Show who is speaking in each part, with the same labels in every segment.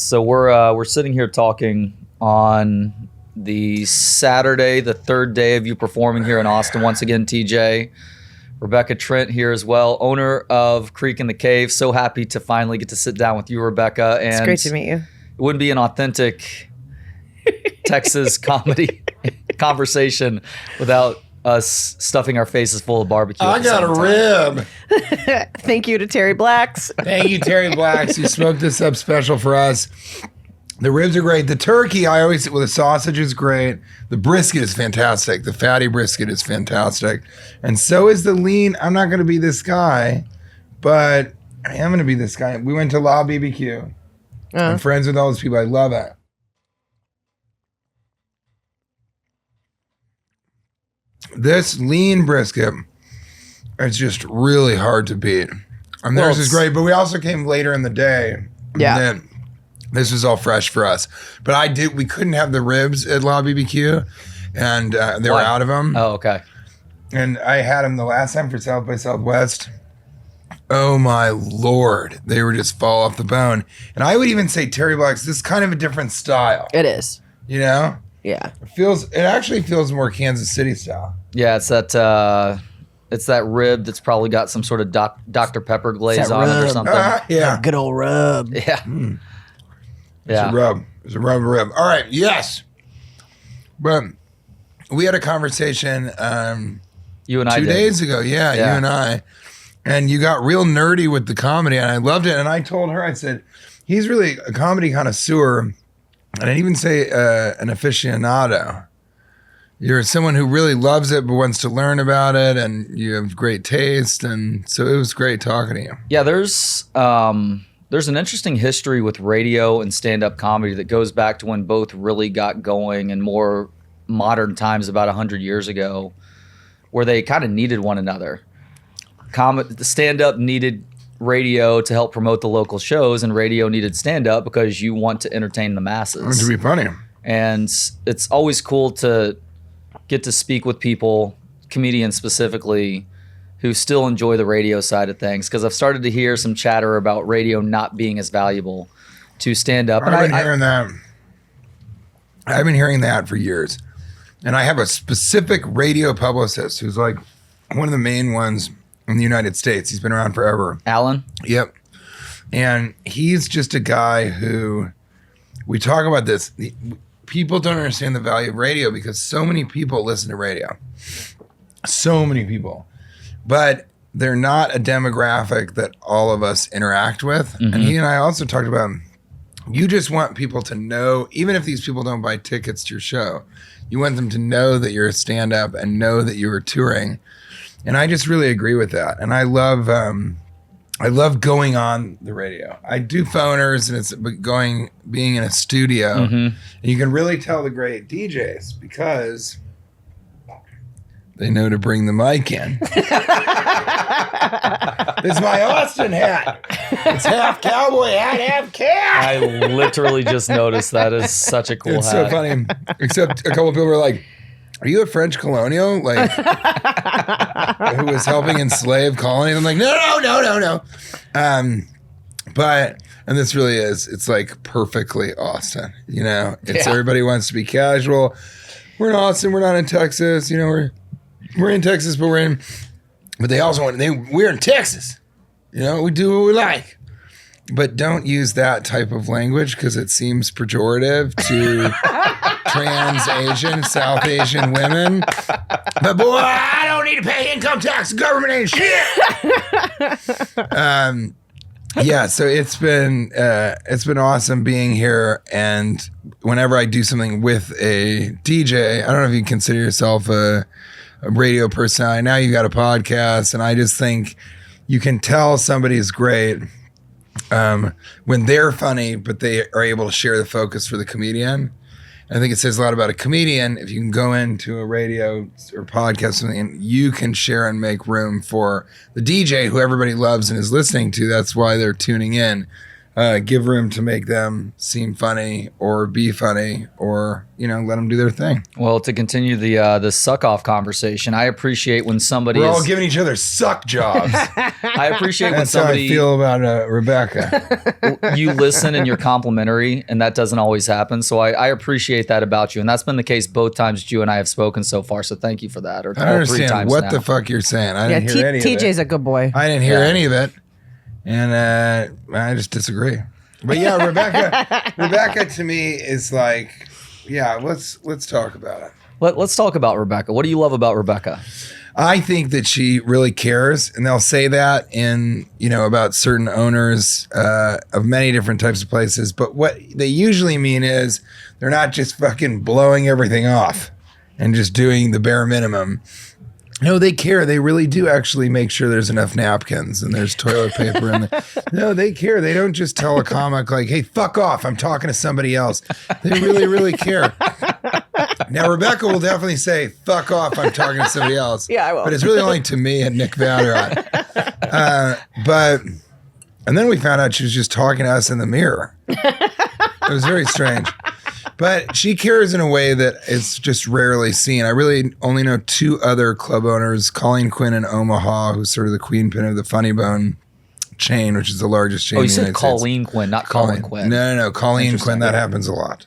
Speaker 1: So we're sitting here talking on the Saturday, the third day of you performing here in Austin. Once again, TJ, Rebecca, Trent here as well, owner of Creek in the Cave. So happy to finally get to sit down with you, Rebecca. And
Speaker 2: it's great to meet you.
Speaker 1: It wouldn't be an authentic Texas comedy conversation without us stuffing our faces full of barbecue.
Speaker 3: I got a rib.
Speaker 2: Thank you to Terry Blacks.
Speaker 3: Thank you, Terry Blacks. You smoked this up special for us. The ribs are great. The turkey, the sausage is great. The brisket is fantastic. The fatty brisket is fantastic. And so is the lean. I'm not going to be this guy, but I am going to be this guy. We went to La BBQ. I'm friends with all those people. I love it. This lean brisket is just really hard to beat. And theirs is great, but we also came later in the day.
Speaker 2: Yeah.
Speaker 3: And then this was all fresh for us. But we couldn't have the ribs at La BBQ, and they were out of them.
Speaker 1: Oh, okay.
Speaker 3: And I had them the last time for South by Southwest. Oh my Lord. They were just fall off the bone. And I would even say Terry Black's, this is kind of a different style.
Speaker 2: It is.
Speaker 3: You know?
Speaker 2: Yeah.
Speaker 3: It actually feels more Kansas City style.
Speaker 1: Yeah, it's that rib that's probably got some sort of Dr. Pepper glaze on it or something.
Speaker 3: Yeah.
Speaker 2: Good old rub.
Speaker 1: Yeah.
Speaker 3: It's a rub. It's a rub. All right. Yes. But we had a conversation
Speaker 1: You and I
Speaker 3: 2 days ago. Yeah, you and I. And you got real nerdy with the comedy, and I loved it. And I told her, I said, he's really a comedy connoisseur. And I'd even say an aficionado. You're someone who really loves it but wants to learn about it, and you have great taste. And so it was great talking to you.
Speaker 1: Yeah, there's an interesting history with radio and stand-up comedy that goes back to when both really got going in more modern times about 100 years ago, where they kind of needed one another. The stand-up needed radio to help promote the local shows, and radio needed stand-up because you want to entertain the masses.
Speaker 3: To be funny.
Speaker 1: And it's always cool to get to speak with people, comedians specifically, who still enjoy the radio side of things, because I've started to hear some chatter about radio not being as valuable to stand-up.
Speaker 3: I've been hearing that. I've been hearing that for years. And I have a specific radio publicist who's like one of the main ones in the United States. He's been around forever.
Speaker 1: Alan?
Speaker 3: Yep. And he's just a guy who, we talk about this. People don't understand the value of radio because so many people listen to radio. So many people. But they're not a demographic that all of us interact with. Mm-hmm. And he and I also talked about, you just want people to know, even if these people don't buy tickets to your show, you want them to know that you're a stand-up and know that you are touring. And I just really agree with that. And I love going on the radio. I do phoners, and it's being in a studio. Mm-hmm. And you can really tell the great DJs because they know to bring the mic in. It's my Austin hat. It's half cowboy hat, half cat.
Speaker 1: I literally just noticed that. Is such a cool hat.
Speaker 3: It's so funny. Except a couple of people were like, are you a French colonial? Like, who was helping enslave colonies? I'm like, no. But, and this really is, it's like perfectly Austin, you know? It's everybody wants to be casual. We're in Austin, we're not in Texas, you know, we're in Texas, but they also we're in Texas. You know, we do what we like. But don't use that type of language because it seems pejorative to trans Asian, South Asian women. But boy, I don't need to pay income tax. The government ain't shit. Yeah, so it's been awesome being here. And whenever I do something with a DJ, I don't know if you consider yourself a radio personality. Now you got a podcast, and I just think you can tell somebody's great when they're funny, but they are able to share the focus for the comedian. I think it says a lot about a comedian if you can go into a radio or podcast or something and you can share and make room for the DJ who everybody loves and is listening to. That's why they're tuning in. give room to make them seem funny or be funny or, let them do their thing.
Speaker 1: Well, to continue the suck off conversation, I appreciate when somebody
Speaker 3: We're all giving each other suck jobs.
Speaker 1: I appreciate when
Speaker 3: That's how I
Speaker 1: somebody
Speaker 3: feel about Rebecca.
Speaker 1: you listen and you're complimentary, and that doesn't always happen. So I appreciate that about you, and that's been the case both times you and I have spoken so far. So thank you for that. Or
Speaker 3: I don't
Speaker 1: all 3
Speaker 3: understand
Speaker 1: times
Speaker 3: what
Speaker 1: now.
Speaker 3: the fuck you're saying. I didn't hear any of it.
Speaker 2: TJ's a good boy.
Speaker 3: I didn't hear any of it, and I just disagree. But yeah, Rebecca to me is like, let's talk about it.
Speaker 1: Let's talk about Rebecca. What do you love about Rebecca?
Speaker 3: I think that she really cares, and they'll say that in about certain owners of many different types of places. But what they usually mean is they're not just fucking blowing everything off and just doing the bare minimum. No, they care. They really do actually make sure there's enough napkins and there's toilet paper in there. No, they care. They don't just tell a comic like, hey, fuck off, I'm talking to somebody else. They really, really care. Now, Rebecca will definitely say, fuck off, I'm talking to somebody else.
Speaker 2: Yeah, I will.
Speaker 3: But it's really only to me and Nick Valderat. And then we found out she was just talking to us in the mirror. It was very strange. But she cares in a way that it's just rarely seen. I really only know 2 other club owners, Colin Quinn in Omaha, who's sort of the queen pin of the Funny Bone chain, which is the largest chain
Speaker 1: Oh, you
Speaker 3: in the
Speaker 1: said
Speaker 3: United
Speaker 1: Colleen
Speaker 3: States.
Speaker 1: Quinn, not Colin Quinn.
Speaker 3: No, Colleen Quinn. That happens a lot.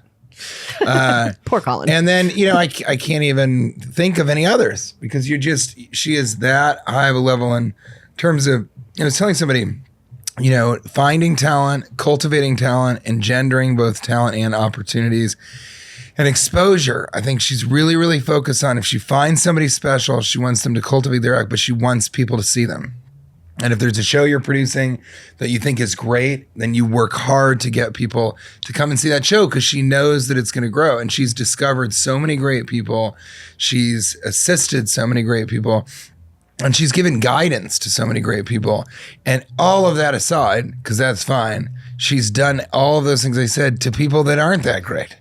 Speaker 2: Poor Colin.
Speaker 3: And then, I can't even think of any others because she is that high of a level in terms of, I was telling somebody, finding talent, cultivating talent, engendering both talent and opportunities and exposure. I think she's really, really focused on if she finds somebody special, she wants them to cultivate their act, but she wants people to see them. And if there's a show you're producing that you think is great, then you work hard to get people to come and see that show because she knows that it's going to grow. And she's discovered so many great people. She's assisted so many great people. And she's given guidance to so many great people. And all of that aside, because that's fine, she's done all of those things I said to people that aren't that great.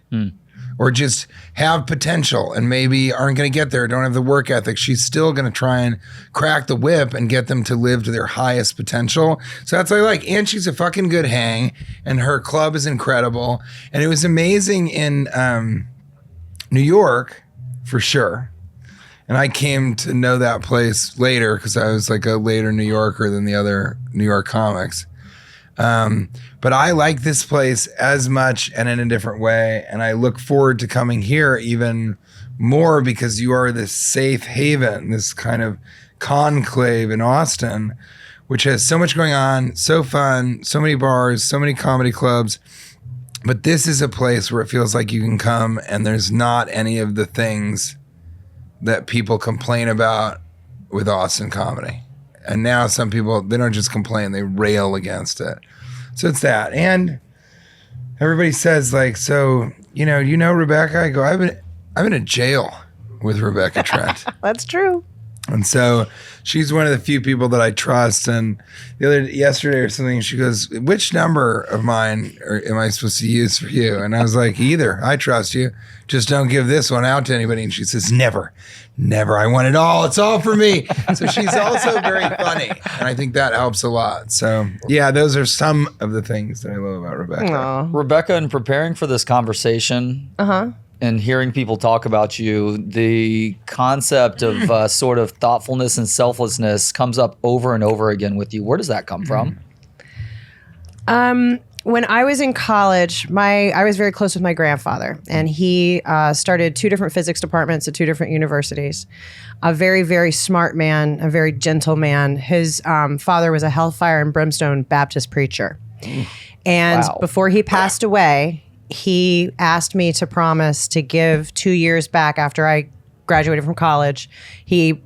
Speaker 3: Or just have potential and maybe aren't going to get there, don't have the work ethic. She's still going to try and crack the whip and get them to live to their highest potential. So that's what I like. And she's a fucking good hang, and her club is incredible. And it was amazing in New York, for sure. And I came to know that place later because I was like a later New Yorker than the other New York comics. But I like this place as much and in a different way. And I look forward to coming here even more because you are this safe haven, this kind of conclave in Austin, which has so much going on, so fun, so many bars, so many comedy clubs. But this is a place where it feels like you can come and there's not any of the things that people complain about with Austin comedy. And now some people, they don't just complain, they rail against it. So it's that. And everybody says like, so, you know Rebecca? I go, I've been in jail with Rebecca Trent.
Speaker 2: That's true.
Speaker 3: And so she's one of the few people that I trust. And yesterday or something, she goes, which number of mine am I supposed to use for you? And I was like, either. I trust you. Just don't give this one out to anybody. And she says, never. I want it all. It's all for me. So she's also very funny. And I think that helps a lot. So yeah, those are some of the things that I love about Rebecca.
Speaker 2: Aw.
Speaker 1: Rebecca, in preparing for this conversation, and hearing people talk about you, the concept of sort of thoughtfulness and selflessness comes up over and over again with you. Where does that come from?
Speaker 2: When I was in college, I was very close with my grandfather, and he started 2 different physics departments at 2 different universities. A very, very smart man, a very gentle man. His father was a hellfire and brimstone Baptist preacher. And
Speaker 1: Wow.
Speaker 2: before he passed away, he asked me to promise to give 2 years back after I graduated from college. He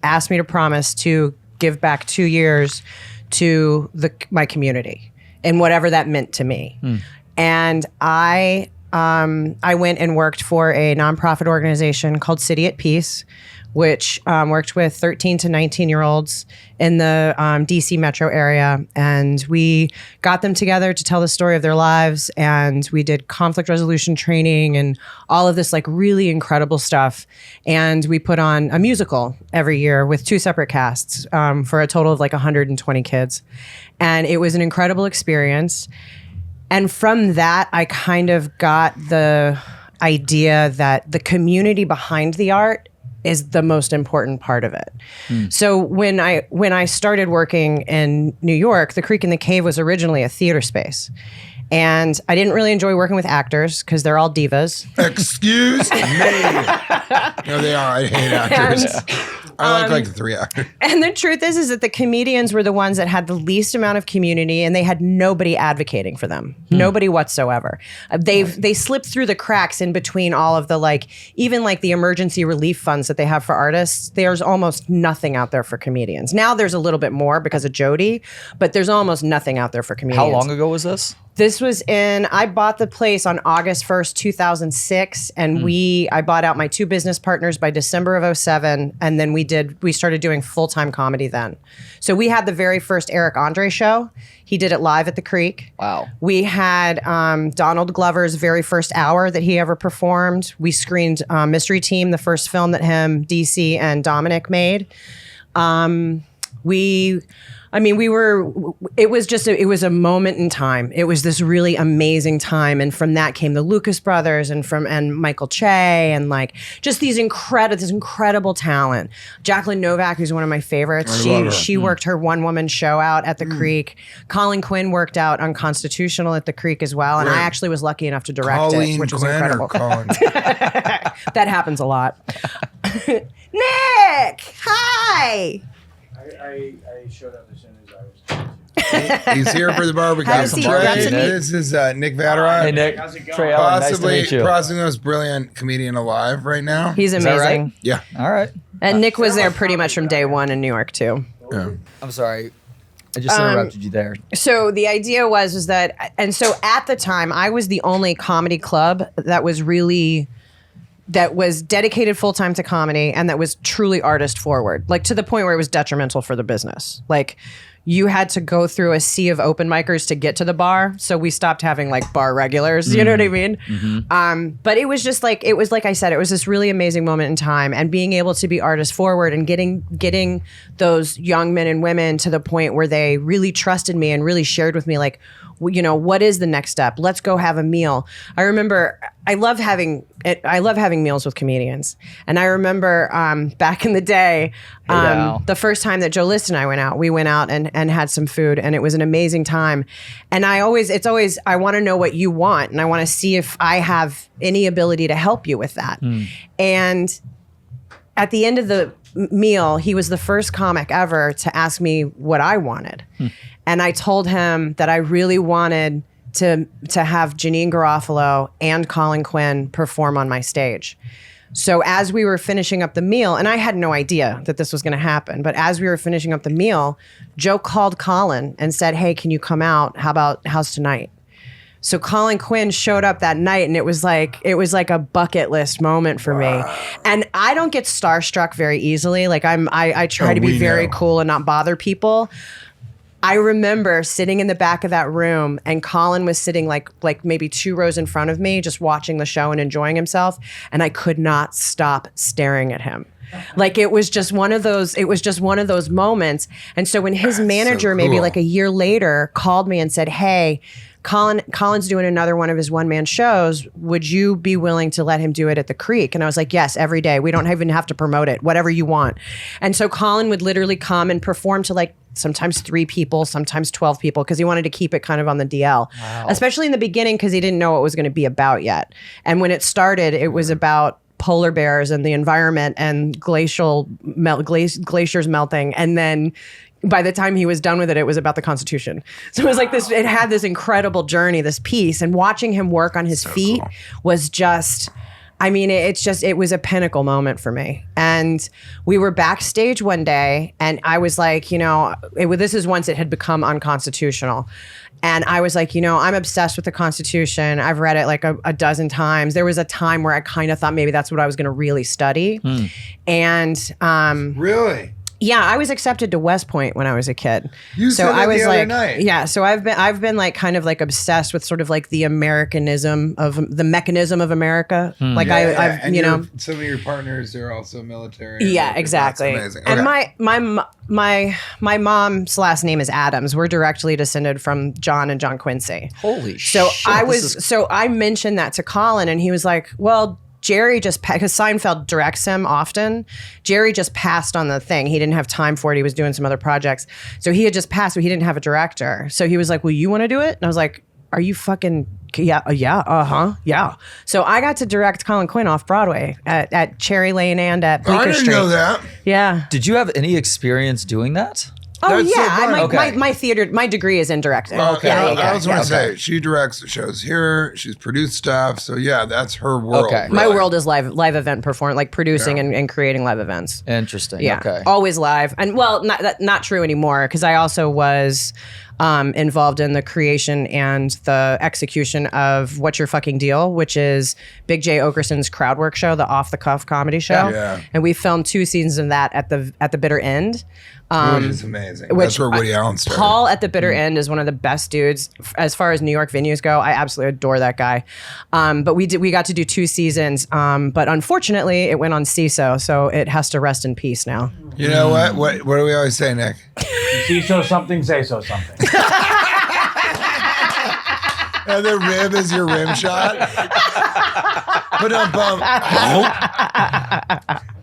Speaker 2: asked me to promise to give back 2 years to my community and whatever that meant to me. And I went and worked for a nonprofit organization called City at Peace, which worked with 13 to 19-year-olds in the DC metro area. And we got them together to tell the story of their lives. And we did conflict resolution training and all of this like really incredible stuff. And we put on a musical every year with 2 separate casts for a total of like 120 kids. And it was an incredible experience. And from that, I kind of got the idea that the community behind the art is the most important part of it. So when I started working in New York, the Creek and the Cave was originally a theater space. And I didn't really enjoy working with actors because they're all divas.
Speaker 3: Excuse me. No, they are. I hate actors. I like the 3 actors.
Speaker 2: And the truth is that the comedians were the ones that had the least amount of community, and they had nobody advocating for them. Nobody whatsoever. They slipped through the cracks in between all of the even the emergency relief funds that they have for artists. There's almost nothing out there for comedians. Now there's a little bit more because of Jody, but there's almost nothing out there for comedians.
Speaker 1: How long ago was this?
Speaker 2: This was I bought the place on August 1st, 2006. And I bought out my 2 business partners by December of 2007. And then we started doing full-time comedy then. So we had the very first Eric Andre show. He did it live at the Creek.
Speaker 1: Wow.
Speaker 2: We had Donald Glover's very first hour that he ever performed. We screened Mystery Team, the first film that him, DC, and Dominic made. It was a moment in time. It was this really amazing time. And from that came the Lucas brothers and Michael Che and just this incredible talent. Jacqueline Novak, who's one of my favorites. She worked her one-woman show out at the Creek. Colin Quinn worked out Unconstitutional at the Creek as well. And I actually was lucky enough to direct it, which was incredible. That happens a lot. Nick, hi.
Speaker 4: I showed up as soon as I was.
Speaker 3: He's here for the barbecue.
Speaker 2: Have a seat, grab some meat.
Speaker 3: This is Nick Vatterott.
Speaker 1: Hey, Nick.
Speaker 4: How's it going?
Speaker 1: Trey Elling, nice to meet you.
Speaker 3: Possibly the most brilliant comedian alive right now.
Speaker 2: He's
Speaker 1: Is that
Speaker 2: amazing.
Speaker 1: right?
Speaker 3: Yeah.
Speaker 1: All right.
Speaker 2: And Nick was there pretty much from day one in New York too.
Speaker 3: Yeah.
Speaker 1: I'm sorry. I just interrupted you there.
Speaker 2: So the idea was that, and so at the time, I was the only comedy club that was dedicated full-time to comedy and that was truly artist forward, to the point where it was detrimental for the business. You had to go through a sea of open micers to get to the bar. So we stopped having bar regulars, you know what I mean? Mm-hmm. But it was just like I said, it was this really amazing moment in time, and being able to be artist forward and getting those young men and women to the point where they really trusted me and really shared with me, what is the next step? Let's go have a meal. I remember I love having meals with comedians. And I remember back in the day, the first time that Joe List and I went out and had some food, and it was an amazing time. And I want to know what you want, and I want to see if I have any ability to help you with that. And at the end of the meal, he was the first comic ever to ask me what I wanted. And I told him that I really wanted to have Janine Garofalo and Colin Quinn perform on my stage. So as we were finishing up the meal, and I had no idea that this was going to happen, but as we were finishing up the meal, Joe called Colin and said, "Hey, can you come out? How's tonight?" So Colin Quinn showed up that night, and it was like a bucket list moment for me. And I don't get starstruck very easily. I try to be very cool and not bother people. I remember sitting in the back of that room, and Colin was sitting like maybe 2 rows in front of me, just watching the show and enjoying himself. And I could not stop staring at him. It was just one of those moments. And so when his manager, maybe a year later, called me and said, "Hey, Colin's doing another one of his one-man shows. Would you be willing to let him do it at the Creek?" And I was like, "Yes, every day. We don't even have to promote it. Whatever you want." And so Colin would literally come and perform to sometimes 3 people, sometimes 12 people, because he wanted to keep it kind of on the DL. Wow. Especially in the beginning, because he didn't know what it was going to be about yet. And when it started, it was about polar bears and the environment and glaciers melting. And then by the time he was done with it, it was about the Constitution. So it was like this, it had this incredible journey, this piece. And watching him work on his feet was just... it was a pinnacle moment for me. And we were backstage one day, and I was like, this is once it had become unconstitutional. And I was like, I'm obsessed with the Constitution. I've read it a dozen times. There was a time where I kind of thought maybe that's what I was going to really study. And
Speaker 3: really?
Speaker 2: Yeah, I was accepted to West Point when I was a kid.
Speaker 3: You said that
Speaker 2: I was
Speaker 3: the other
Speaker 2: like,
Speaker 3: night.
Speaker 2: yeah. So I've been like kind of like obsessed with sort of like the Americanism of the mechanism of America. Like I've
Speaker 3: and
Speaker 2: you know,
Speaker 3: some of your partners are also military.
Speaker 2: yeah, exactly.
Speaker 3: That's amazing.
Speaker 2: And
Speaker 3: Okay.
Speaker 2: my mom's last name is Adams. We're directly descended from John and John Quincy.
Speaker 1: Holy
Speaker 2: So
Speaker 1: shit.
Speaker 2: so I mentioned that to Colin, and he was like, "Well, Jerry just because Seinfeld directs him often. Jerry just passed on the thing. He didn't have time for it. He was doing some other projects, so he had just passed, but he didn't have a director. So he was like, "Well, you want to do it?" And I was like, "Are you fucking yeah, yeah." So I got to direct Colin Quinn off Broadway at Cherry Lane and at Bleecker
Speaker 3: I didn't
Speaker 2: Street.
Speaker 3: know that.
Speaker 2: Yeah.
Speaker 1: Did you have any experience doing that?
Speaker 2: Oh
Speaker 3: That's so
Speaker 2: yeah.
Speaker 3: fun.
Speaker 1: Okay.
Speaker 2: My theater, my degree is in directing.
Speaker 1: Okay.
Speaker 2: Yeah,
Speaker 3: I was going to
Speaker 1: okay.
Speaker 3: say, she directs shows here. She's produced stuff. So, yeah, that's her world.
Speaker 1: Okay.
Speaker 3: really.
Speaker 2: My world is live event performance, like producing and creating live events.
Speaker 1: Interesting.
Speaker 2: Yeah,
Speaker 1: Okay.
Speaker 2: always live. And well, not true anymore because I also was involved in the creation and the execution of What's Your Fucking Deal, which is Big J. Okerson's crowd work show, the off the cuff comedy show.
Speaker 3: Yeah.
Speaker 2: And we filmed 2 seasons of that at the bitter end.
Speaker 3: Which is amazing. That's where Woody Allen started.
Speaker 2: Paul at the bitter end is one of the best dudes as far as New York venues go. I absolutely adore that guy. But we got to do 2 seasons. But unfortunately, it went on CISO, so it has to rest in peace now.
Speaker 3: You know what? What do we always say, Nick?
Speaker 4: See so something, say so something.
Speaker 3: And the rib is your rim shot.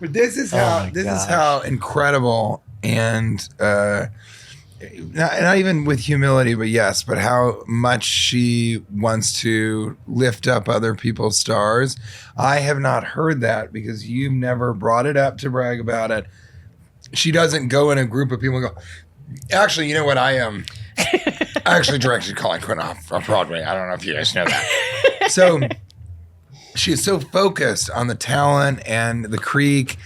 Speaker 3: But this is how is how incredible and not even with humility, but yes, but how much she wants to lift up other people's stars. I have not heard that because you've never brought it up to brag about it. She doesn't go in a group of people and go, actually, you know what? I actually directed Colin Quinn off Broadway. I don't know if you guys know that. So she is so focused on the talent and the creek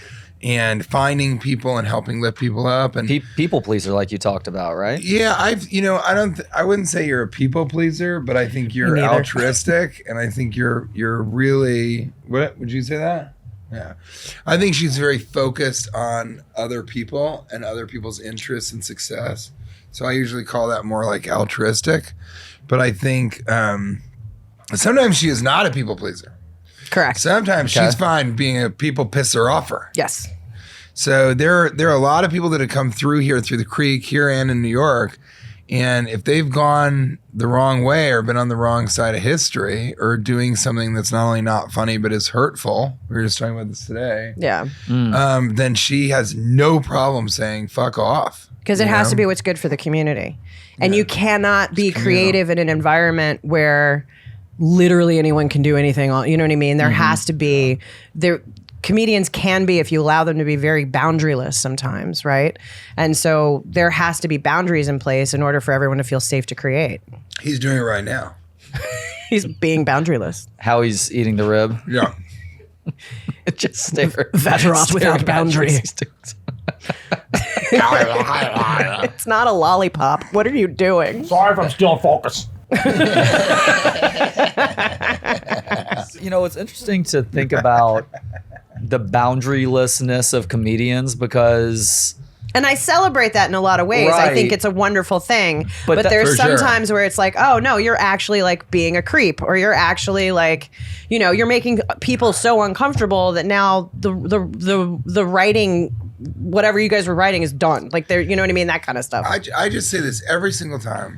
Speaker 3: and finding people and helping lift people up and
Speaker 1: People pleaser, like you talked about, right?
Speaker 3: yeah, I wouldn't say you're a people pleaser, but I think you're
Speaker 2: neither.
Speaker 3: altruistic, and I think you're really what would you say that? Yeah, I think she's very focused on other people and other people's interests and success. So I usually call that more like altruistic, but I think sometimes she is not a people pleaser.
Speaker 2: Correct.
Speaker 3: Sometimes she's fine being a people pisser offer.
Speaker 2: Yes.
Speaker 3: So there are a lot of people that have come through here through the creek here and in New York. And if they've gone the wrong way or been on the wrong side of history or doing something that's not only not funny, but is hurtful, we were just talking about this today,
Speaker 2: Yeah.
Speaker 3: then she has no problem saying, fuck off.
Speaker 2: Because it has to be what's good for the community. And you cannot be creative in an environment where literally anyone can do anything. You know what I mean? There has to be comedians can be, if you allow them to be, very boundaryless sometimes, right? And so there has to be boundaries in place in order for everyone to feel safe to create.
Speaker 3: He's doing it right now.
Speaker 2: He's being boundaryless.
Speaker 1: How he's eating the rib.
Speaker 3: Yeah.
Speaker 1: Just stare.
Speaker 2: Vateros without boundary. It's not a lollipop. What are you doing?
Speaker 4: Sorry if I'm still in focus.
Speaker 1: You know, it's interesting to think about the boundarylessness of comedians because
Speaker 2: And I celebrate that in a lot of ways. I think
Speaker 1: Right.
Speaker 2: it's a wonderful thing.
Speaker 1: But
Speaker 2: But
Speaker 1: that-
Speaker 2: there's
Speaker 3: For sure.
Speaker 2: sometimes where it's like, oh no, you're actually like being a creep, or you're actually like, you know, you're making people so uncomfortable that now the writing, whatever you guys were writing, is done. Like they're, you know what I mean, that kind of stuff.
Speaker 3: I just say this every single time.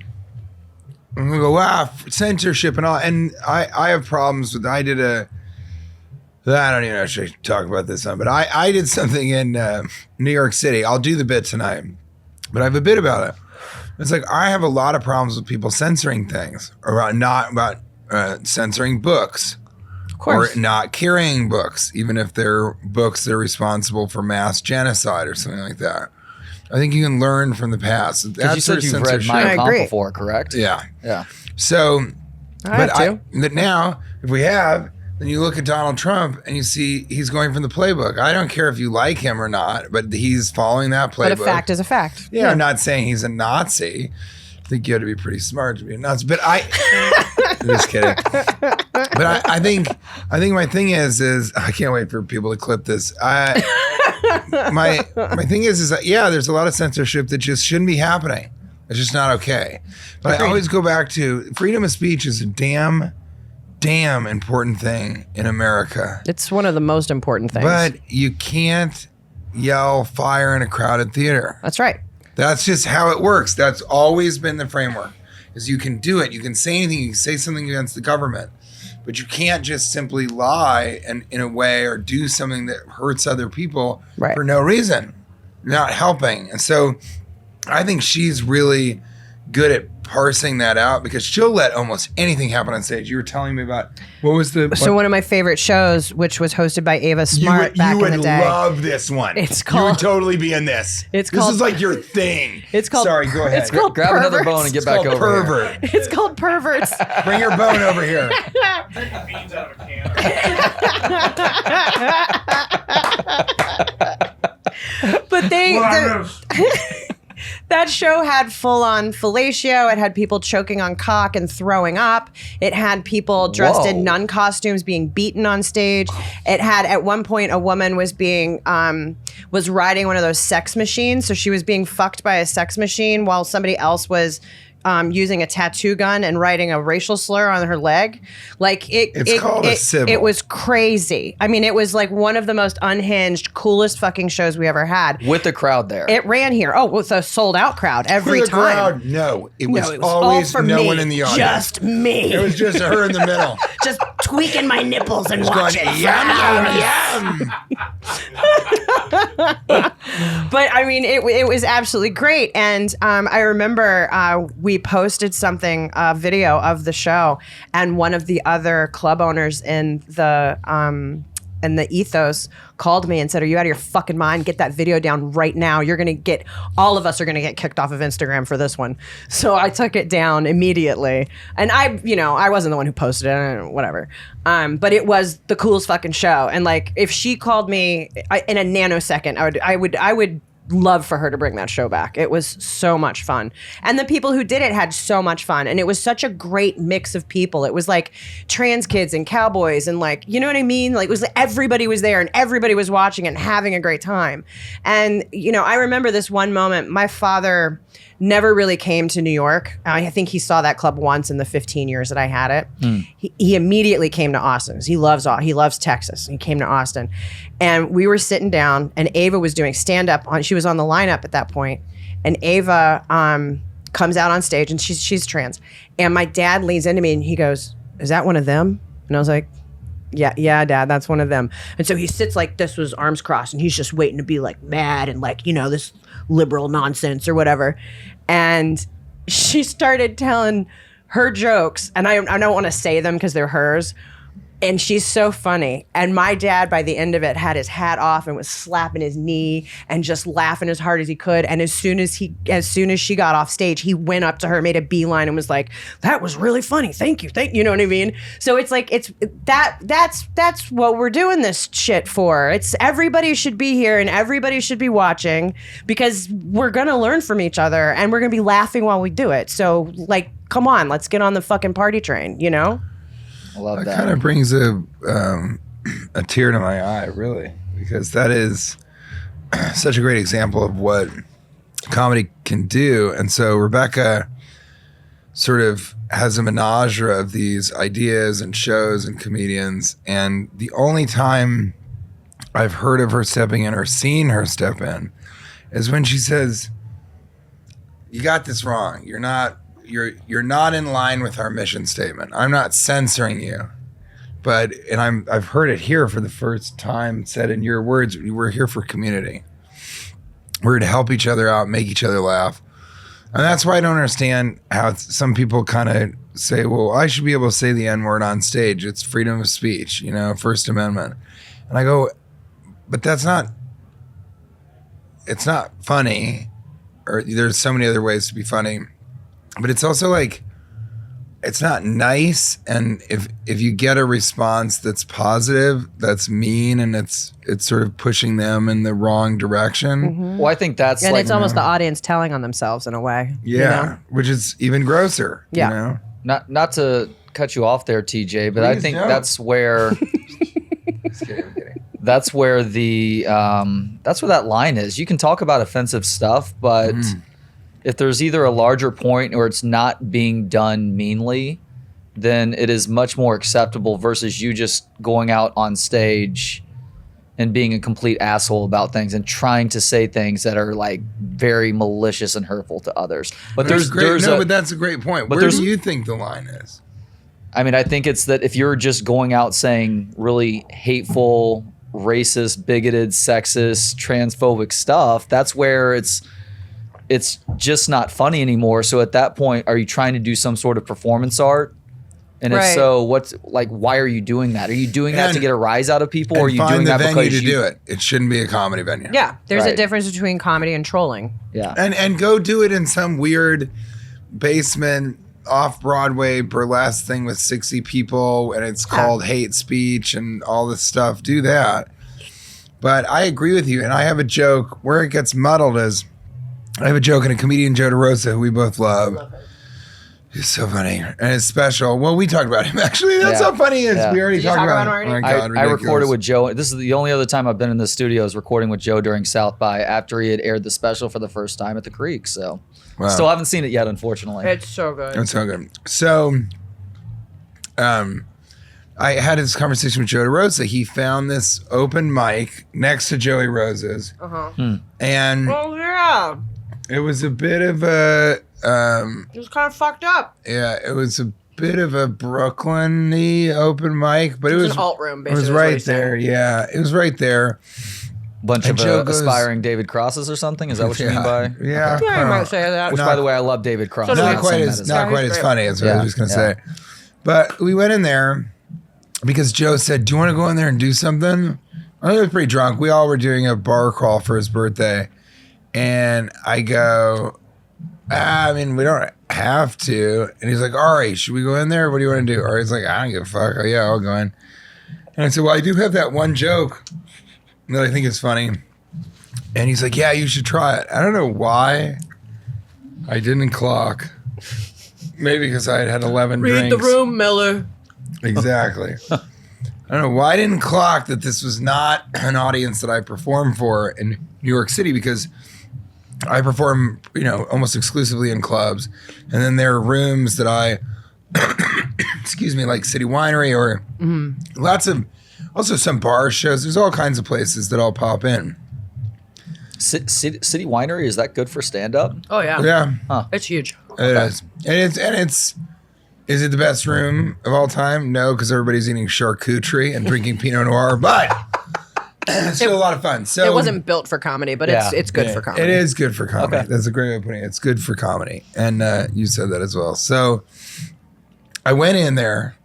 Speaker 3: I'm gonna go, wow, censorship and all. And I have problems with. I don't even know if I should talk about this one, but I did something in New York City. I'll do the bit tonight, but I have a bit about it. It's like I have a lot of problems with people censoring things, or about censoring books,
Speaker 2: Of course.
Speaker 3: or not carrying books, even if they're books that are responsible for mass genocide or something like that. I think you can learn from the past.
Speaker 1: because you said you've read
Speaker 2: I
Speaker 1: Mein Kampf
Speaker 2: agree.
Speaker 1: before, correct?
Speaker 3: Yeah.
Speaker 1: Yeah.
Speaker 3: So,
Speaker 2: I have
Speaker 3: but now, if we have, then you look at Donald Trump and you see he's going from the playbook. I don't care if you like him or not, but he's following that playbook.
Speaker 2: But a fact is a fact.
Speaker 3: Yeah, I'm not saying he's a Nazi. I think you have to be pretty smart to be a Nazi. But I'm just kidding. But I think my thing is I can't wait for people to clip this. my thing is that, yeah, there's a lot of censorship that just shouldn't be happening. It's just not okay. But I always go back to freedom of speech is a damn important thing in America.
Speaker 2: It's one of the most important things.
Speaker 3: But you can't yell fire in a crowded theater.
Speaker 2: That's right.
Speaker 3: That's just how it works. That's always been the framework. Is you can do it. You can say anything. You can say something against the government. But you can't just simply lie and in a way or do something that hurts other people for no reason. You're not helping. And so I think she's really good at parsing that out because she'll let almost anything happen on stage. You were telling me about one
Speaker 2: of my favorite shows, which was hosted by Ava Smart back in the day.
Speaker 3: You would love this one.
Speaker 2: It's called.
Speaker 3: You would totally be in this. This is like your thing.
Speaker 2: It's called.
Speaker 3: Sorry, go ahead.
Speaker 2: It's called
Speaker 1: Grab
Speaker 2: Perverts.
Speaker 1: another bone and get back over
Speaker 3: Pervert.
Speaker 1: here.
Speaker 2: It's called Perverts.
Speaker 3: Bring your bone over here.
Speaker 4: Drinking beans out of a can.
Speaker 2: But that show had full-on fellatio. It had people choking on cock and throwing up. It had people dressed in nun costumes being beaten on stage. It had, at one point, a woman was being was riding one of those sex machines. So she was being fucked by a sex machine while somebody else was using a tattoo gun and writing a racial slur on her leg. Like
Speaker 3: It's called a civil.
Speaker 2: It was crazy. I mean, it was like one of the most unhinged, coolest fucking shows we ever had.
Speaker 1: With the crowd there.
Speaker 2: It ran here. Oh, with a sold out crowd every
Speaker 3: For the
Speaker 2: time.
Speaker 3: crowd, no. It was
Speaker 2: all
Speaker 3: always
Speaker 2: for
Speaker 3: no
Speaker 2: me.
Speaker 3: one in the audience.
Speaker 2: Just me.
Speaker 3: It was just her in the middle.
Speaker 2: Just tweaking my nipples and
Speaker 3: Going,
Speaker 2: watching.
Speaker 3: yum, yum, yum.
Speaker 2: But I mean, it was absolutely great. And I remember we posted a video of the show, and one of the other club owners in the Ethos called me and said, "Are you out of your fucking mind? Get that video down right now. All of us are gonna get kicked off of Instagram for this one." So I took it down immediately, and I wasn't the one who posted it, whatever. But it was the coolest fucking show. And like, if she called me in a nanosecond, I would love for her to bring that show back. It was so much fun. And the people who did it had so much fun. And it was such a great mix of people. It was like trans kids and cowboys and like, you know what I mean? Like, it was everybody was there and everybody was watching and having a great time. And, I remember this one moment. My father never really came to New York. I think he saw that club once in the 15 years that I had it. He immediately came to Austin. He loves Texas. He came to Austin. And we were sitting down, and Ava was doing stand-up. She was on the lineup at that point. And Ava comes out on stage, and she's trans. And my dad leans into me, and he goes, "Is that one of them?" And I was like, yeah, Dad, that's one of them. And so he sits like this with his arms crossed, and he's just waiting to be like mad and like, this liberal nonsense or whatever. And she started telling her jokes, and I don't want to say them because they're hers. And she's so funny. And my dad, by the end of it, had his hat off and was slapping his knee and just laughing as hard as he could. And as soon as she got off stage, he went up to her, made a beeline, and was like, "That was really funny. Thank you. You know what I mean?" So it's like that's what we're doing this shit for. It's everybody should be here and everybody should be watching because we're gonna learn from each other and we're gonna be laughing while we do it. So like, come on, let's get on the fucking party train.
Speaker 1: I love that.
Speaker 3: That kind of brings a tear to my eye, really, because that is such a great example of what comedy can do. And so Rebecca sort of has a menagerie of these ideas and shows and comedians. And the only time I've heard of her stepping in or seen her step in is when she says, "You got this wrong. You're not in line with our mission statement. I'm not censoring you." And I've heard it here for the first time said in your words, "We're here for community. We're to help each other out, make each other laugh." And that's why I don't understand how some people kind of say, "Well, I should be able to say the N-word on stage. It's freedom of speech, First Amendment." And I go, but it's not funny, or there's so many other ways to be funny. But it's also like, it's not nice. And if you get a response that's positive, that's mean, and it's sort of pushing them in the wrong direction.
Speaker 2: Mm-hmm.
Speaker 1: Well, I think that's
Speaker 2: and
Speaker 1: like,
Speaker 2: it's almost the audience telling on themselves in a way.
Speaker 3: Yeah, which is even grosser.
Speaker 2: Yeah.
Speaker 1: not to cut you off there, TJ, but I
Speaker 3: Please
Speaker 1: think
Speaker 3: don't.
Speaker 1: that's where
Speaker 3: Just kidding, I'm kidding.
Speaker 1: that's where that line is. You can talk about offensive stuff, but if there's either a larger point or it's not being done meanly, then it is much more acceptable versus you just going out on stage and being a complete asshole about things and trying to say things that are like very malicious and hurtful to others. But
Speaker 3: but that's a great point. Where do you think the line is?
Speaker 1: I mean, I think it's that if you're just going out saying really hateful, racist, bigoted, sexist, transphobic stuff, that's where it's just not funny anymore. So at that point, are you trying to do some sort of performance art? And if so, why are you doing that? Are you doing that to get a rise out of people, or are you doing that because
Speaker 3: you do it? It shouldn't be a comedy venue.
Speaker 2: Yeah, there's a difference between comedy and trolling.
Speaker 1: Yeah,
Speaker 3: and go do it in some weird basement off-Broadway burlesque thing with 60 people, and it's called hate speech and all this stuff. Do that. But I agree with you, and I have a joke where it gets muddled. Is I have a joke, and a comedian, Joe DeRosa, who we both love. He's so funny, and it's special. Well, we talked about him actually. That's how funny he is. We already talked about him. Oh my God,
Speaker 1: I recorded with Joe. This is the only other time I've been in the studio is recording with Joe during South by after he had aired the special for the first time at the Creek. So, still haven't seen it yet, unfortunately.
Speaker 2: It's so good.
Speaker 3: It's so good. So, I had this conversation with Joe DeRosa. He found this open mic next to Joey Rose's, and it was a bit of a.
Speaker 2: It was kind of fucked up.
Speaker 3: Yeah, it was a bit of a Brooklyn-y open mic, but it was
Speaker 2: an alt room. Basically,
Speaker 3: it was right there. Yeah, it was right there.
Speaker 1: Bunch of aspiring David Crosses or something. Is that what you mean by?
Speaker 3: Yeah,
Speaker 2: I might say that.
Speaker 1: Which, by the way, I love David Cross.
Speaker 3: Not quite as funny as what I was just gonna say. But we went in there because Joe said, "Do you want to go in there and do something?" I was pretty drunk. We all were doing a bar crawl for his birthday, and I go, I mean, we don't have to. And he's like, all right, should we go in there? What do you want to do? Or he's like, I don't give a fuck. Oh, yeah, I'll go in. And I said, well, I do have that one joke that I think is funny. And he's like, yeah, you should try it. I don't know why I didn't clock. Maybe because I had 11 drinks.
Speaker 2: Read the room, Miller.
Speaker 3: Exactly. I don't know why I didn't clock that this was not an audience that I perform for in New York City, because I perform, almost exclusively in clubs. And then there are rooms that I, like City Winery or lots of, also some bar shows. There's all kinds of places that I'll pop in.
Speaker 1: City Winery, is that good for stand-up?
Speaker 2: Oh, yeah.
Speaker 3: Yeah.
Speaker 1: Huh.
Speaker 2: It's huge.
Speaker 3: It is. Is it the best room of all time? No, because everybody's eating charcuterie and drinking Pinot Noir, but it's still a lot of fun. So
Speaker 2: it wasn't built for comedy, but it's good for comedy.
Speaker 3: It is good for comedy.
Speaker 1: Okay.
Speaker 3: That's a great way of putting it. It's good for comedy. And you said that as well. So I went in there,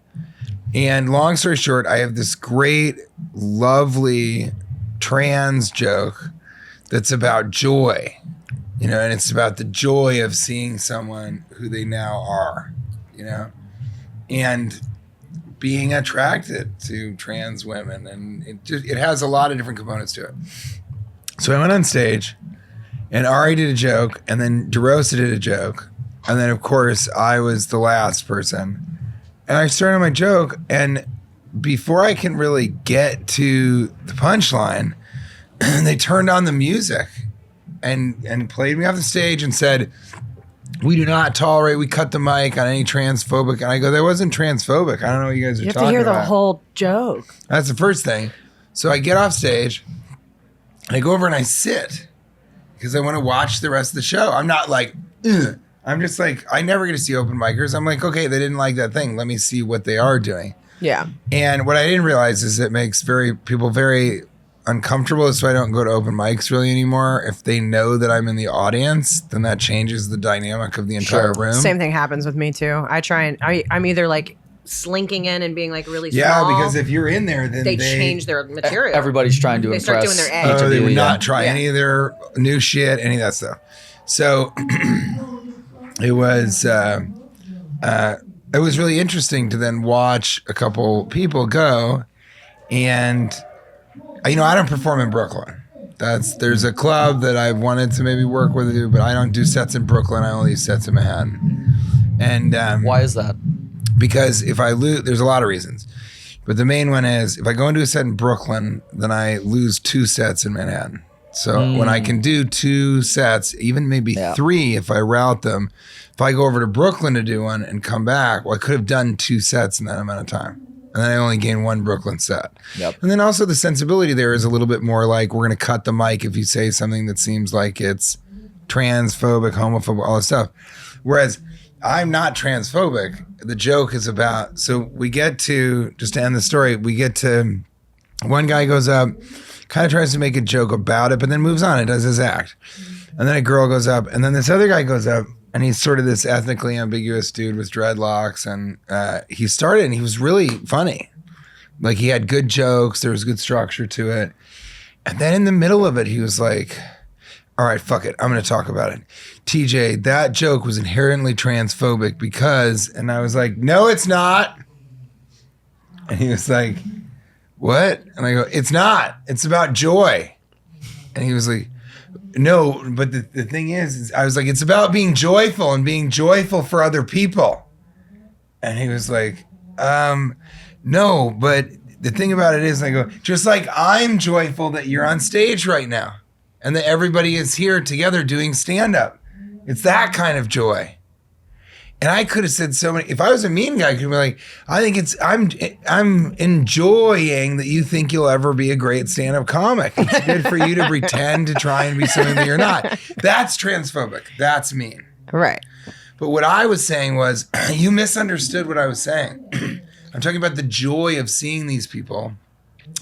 Speaker 3: and long story short, I have this great, lovely trans joke that's about joy, and it's about the joy of seeing someone who they now are, and being attracted to trans women, and it has a lot of different components to it. So I went on stage, and Ari did a joke, and then DeRosa did a joke, and then of course I was the last person, and I started my joke, and before I can really get to the punchline, they turned on the music and played me off the stage and said, we cut the mic on any transphobic. And I go, that wasn't transphobic. I don't know what you guys are talking about.
Speaker 2: You have to hear the whole joke.
Speaker 3: That's the first thing. So I get off stage, and I go over and I sit because I want to watch the rest of the show. I'm not like, ugh. I'm just like, I never get to see open micers. I'm like, okay, they didn't like that thing. Let me see what they are doing.
Speaker 2: Yeah.
Speaker 3: And what I didn't realize is it makes people very uncomfortable, so I don't go to open mics really anymore. If they know that I'm in the audience, then that changes the dynamic of the entire room.
Speaker 2: Same thing happens with me too. I try and I'm either like slinking in and being like really small.
Speaker 3: Yeah, because if you're in there, then
Speaker 2: they change their material.
Speaker 1: Everybody's trying to
Speaker 2: they
Speaker 1: impress.
Speaker 2: start doing their edge.
Speaker 3: They would not try any of their new shit, any of that stuff. So it was really interesting to then watch a couple people go, and I don't perform in Brooklyn. There's a club that I wanted to maybe work with, but I don't do sets in Brooklyn. I only do sets in Manhattan. And
Speaker 1: why is that?
Speaker 3: Because if I lose, there's a lot of reasons, But the main one is if I go into a set in Brooklyn, then I lose 2 sets in Manhattan. So when I can do 2 sets, even maybe 3 if I route them, if I go over to Brooklyn to do one and come back, well, I could have done 2 sets in that amount of time. And then I only gain 1 Brooklyn set. Yep. And then also the sensibility there is a little bit more like we're going to cut the mic if you say something that seems like it's transphobic, homophobic, all this stuff. Whereas I'm not transphobic. The joke is about, so we get to, just to end the story, we get to, one guy goes up, kind of tries to make a joke about it, but then moves on and does his act. And then a girl goes up, and then this other guy goes up, and he's sort of this ethnically ambiguous dude with dreadlocks, and he started, and he was really funny. Like, he had good jokes, there was good structure to it. And then in the middle of it, he was like, all right, fuck it, I'm going to talk about it. TJ, that joke was inherently transphobic because, and I was like, no, it's not. And he was like, what? And I go, it's not. It's about joy. And he was like, no, but the thing is I was like, it's about being joyful and being joyful for other people. And he was like, no, but the thing about it is, I go, just like I'm joyful that you're on stage right now and that everybody is here together doing stand-up. It's that kind of joy. And I could have said so many. If I was a mean guy, I could be like, I think I'm enjoying that you think you'll ever be a great stand-up comic. It's good for you to pretend to try and be something that you're not. That's transphobic. That's mean.
Speaker 2: Right.
Speaker 3: But what I was saying was, you misunderstood what I was saying. I'm talking about the joy of seeing these people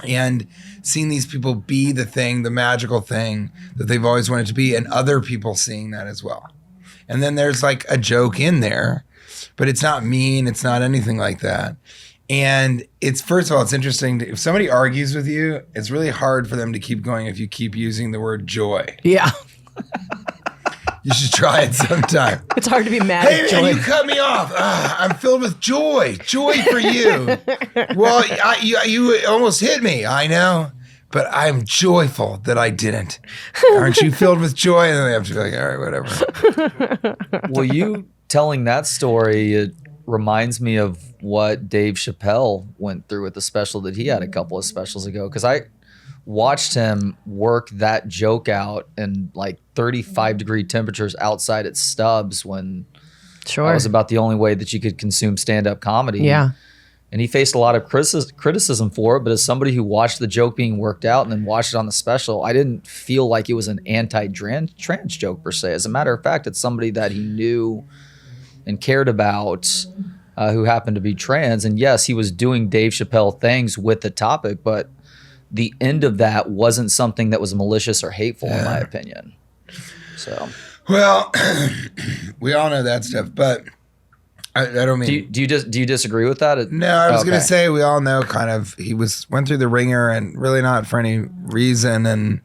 Speaker 3: and seeing these people be the thing, the magical thing that they've always wanted to be, and other people seeing that as well. And then there's like a joke in there, but it's not mean. It's not anything like that. And it's, first of all, it's interesting. If somebody argues with you, it's really hard for them to keep going if you keep using the word joy.
Speaker 2: Yeah.
Speaker 3: You should try it sometime.
Speaker 2: It's hard to be mad
Speaker 3: Hey,
Speaker 2: at
Speaker 3: man,
Speaker 2: joy.
Speaker 3: you cut me off. I'm filled with joy. Joy for you. Well, you almost hit me. I know. But I'm joyful that I didn't. Aren't you filled with joy? And then they have to be like, all right, whatever.
Speaker 1: Well, you telling that story, it reminds me of what Dave Chappelle went through with the special that he had a couple of specials ago. Because I watched him work that joke out in like 35-degree temperatures outside at Stubbs when that was about the only way that you could consume stand-up comedy.
Speaker 2: Yeah.
Speaker 1: And he faced a lot of criticism for it, but as somebody who watched the joke being worked out and then watched it on the special, I didn't feel like it was an anti-trans joke per se. As a matter of fact, it's somebody that he knew and cared about who happened to be trans. And yes, he was doing Dave Chappelle things with the topic, but the end of that wasn't something that was malicious or hateful, in my opinion. So,
Speaker 3: well, we all know that stuff, but I don't mean.
Speaker 1: Do you disagree with that?
Speaker 3: No, I was going to say we all know kind of he went through the ringer and really not for any reason, and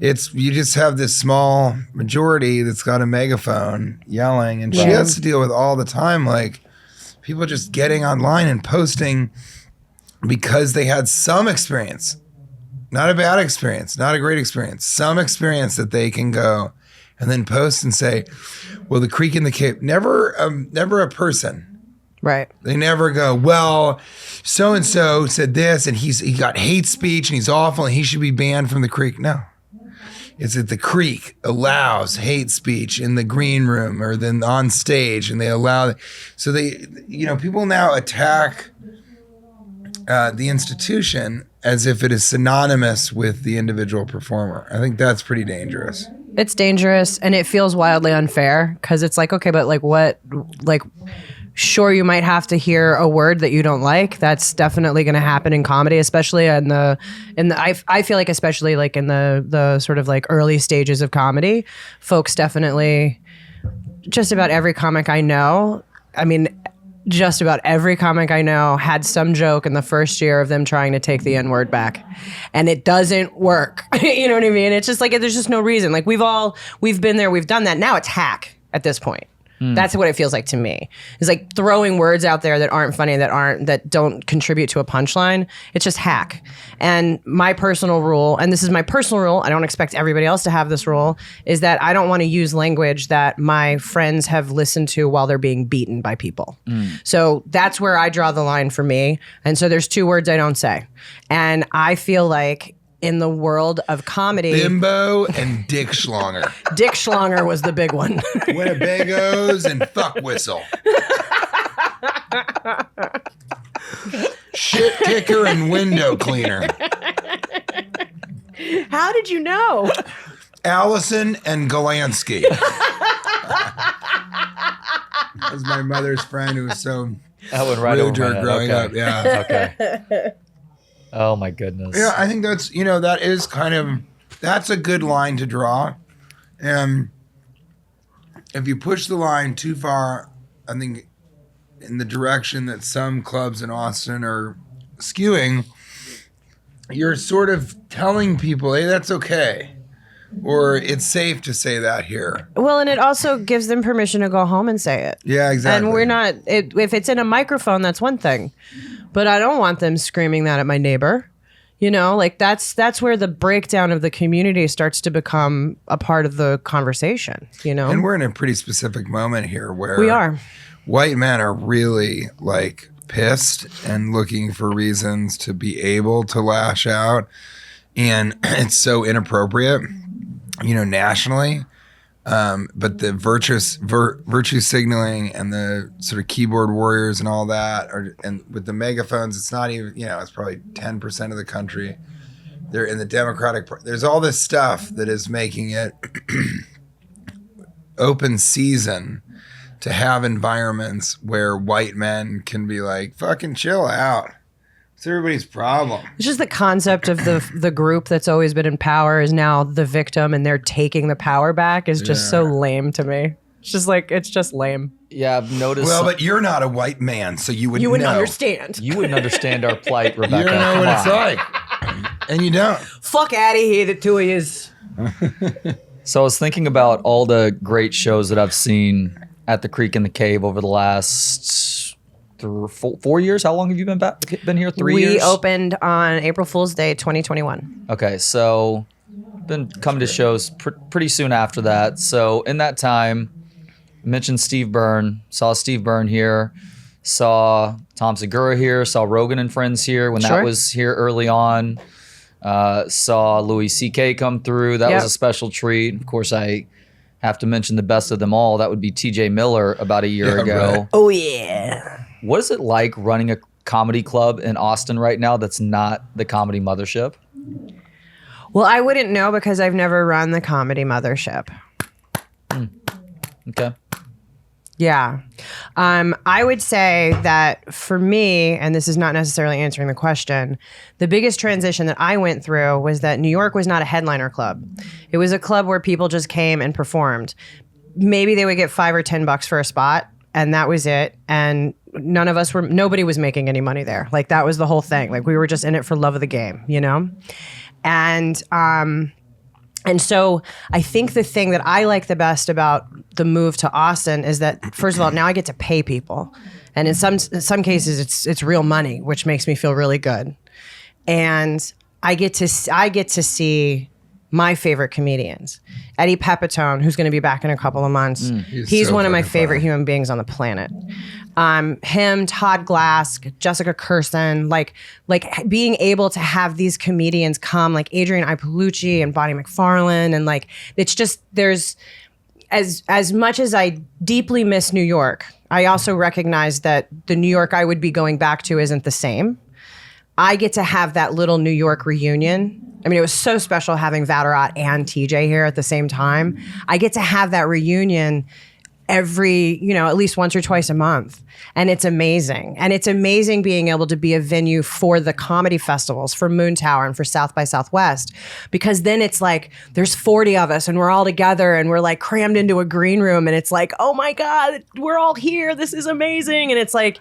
Speaker 3: you just have this small majority that's got a megaphone yelling, and she has to deal with all the time like people just getting online and posting because they had some experience, not a bad experience, not a great experience, some experience that they can go and then post and say, well, the creek in the cave, never a person.
Speaker 2: Right.
Speaker 3: They never go, well, so-and-so said this and he got hate speech and he's awful and he should be banned from the creek. No. It's that the creek allows hate speech in the green room or then on stage and they allow, so they, people now attack the institution as if it is synonymous with the individual performer. I think that's pretty dangerous.
Speaker 2: It's dangerous and it feels wildly unfair because it's like, okay, but like what, like, sure, you might have to hear a word that you don't like. That's definitely going to happen in comedy, especially I feel like especially like in the sort of like early stages of comedy, folks definitely, just about every comic I know, just about every comic I know had some joke in the first year of them trying to take the N-word back. And it doesn't work. You know what I mean? It's just like, there's just no reason. Like we've been there, we've done that. Now it's hack at this point. That's what it feels like to me. It's like throwing words out there that aren't funny, that don't contribute to a punchline. It's just hack. And my personal rule, and this is my personal rule, I don't expect everybody else to have this rule, is that I don't want to use language that my friends have listened to while they're being beaten by people. So that's where I draw the line for me. And so there's 2 words I don't say. And I feel like in the world of comedy,
Speaker 3: Bimbo and Dick Schlonger.
Speaker 2: Dick Schlonger was the big one.
Speaker 3: Winnebagos and fuck whistle. Shit kicker and window cleaner.
Speaker 2: How did you know?
Speaker 3: Allison and Golansky. That was my mother's friend who was so
Speaker 1: That went right
Speaker 3: rude to
Speaker 1: over
Speaker 3: her
Speaker 1: my
Speaker 3: growing
Speaker 1: head.
Speaker 3: up. Yeah.
Speaker 1: Okay. Oh my goodness.
Speaker 3: Yeah, I think that's, that is that's a good line to draw. And if you push the line too far, I think in the direction that some clubs in Austin are skewing, you're sort of telling people, hey, that's okay. Or it's safe to say that here.
Speaker 2: Well, and it also gives them permission to go home and say it.
Speaker 3: Yeah, exactly.
Speaker 2: And we're not, if it's in a microphone, that's one thing. But I don't want them screaming that at my neighbor. Like that's where the breakdown of the community starts to become a part of the conversation,
Speaker 3: And we're in a pretty specific moment here where
Speaker 2: we are.
Speaker 3: White men are really like pissed and looking for reasons to be able to lash out. And it's so inappropriate, nationally. But the virtue signaling and the sort of keyboard warriors and all that, and with the megaphones, it's not even, it's probably 10% of the country. They're in the Democratic. There's all this stuff that is making it open season to have environments where white men can be like, fucking chill out. It's everybody's problem.
Speaker 2: It's just the concept of the group that's always been in power is now the victim and they're taking the power back is just so lame to me. It's just lame.
Speaker 1: Yeah, I've noticed.
Speaker 3: Well, but you're not a white man, so you wouldn't know.
Speaker 2: Understand.
Speaker 1: You wouldn't understand our plight, Rebecca.
Speaker 3: You don't know
Speaker 1: Come
Speaker 3: what it's
Speaker 1: on.
Speaker 3: like. And you don't.
Speaker 2: Fuck out of here, the 2 of yous.
Speaker 1: So I was thinking about all the great shows that I've seen at the Creek and the Cave over the last 4 years. How long have you been here? 3 years?
Speaker 2: We opened on April Fool's Day, 2021.
Speaker 1: Okay, so been coming to shows pretty soon after that. So in that time, I mentioned Steve Byrne. Saw Steve Byrne here. Saw Tom Segura here. Saw Rogan and Friends here when
Speaker 2: Sure.
Speaker 1: that was here early on. Saw Louis C.K. come through. That was a special treat. Of course, I have to mention the best of them all. That would be T.J. Miller about a year ago.
Speaker 3: Right.
Speaker 2: Oh, yeah.
Speaker 1: What is it like running a comedy club in Austin right now that's not the Comedy Mothership?
Speaker 2: Well, I wouldn't know because I've never run the Comedy Mothership.
Speaker 1: Okay.
Speaker 2: Yeah. I would say that for me, and this is not necessarily answering the question, the biggest transition that I went through was that New York was not a headliner club. It was a club where people just came and performed. Maybe they would get $5 or $10 for a spot, and that was it. And nobody was making any money there. Like, that was the whole thing. Like, we were just in it for love of the game, And so I think the thing that I like the best about the move to Austin is that, first of all, now I get to pay people. And in some cases, it's real money, which makes me feel really good. And I get to see my favorite comedians. Eddie Pepitone, who's going to be back in a couple of months. He's
Speaker 3: so
Speaker 2: one of my
Speaker 3: fucking
Speaker 2: favorite
Speaker 3: funny.
Speaker 2: human beings on the planet. Him, Todd Glass, Jessica Kirsten, like being able to have these comedians come, like Adrian Ipalucci and Bonnie McFarlane, and like it's just there's as much as I deeply miss New York, I also recognize that the New York I would be going back to isn't the same. I get to have that little New York reunion. I mean, it was so special having Vatterott and TJ here at the same time. I get to have that reunion every, at least once or twice a month. And it's amazing. And it's amazing being able to be a venue for the comedy festivals, for Moon Tower and for South by Southwest, because then it's like, there's 40 of us and we're all together and we're like crammed into a green room. And it's like, oh my God, we're all here. This is amazing. And it's like,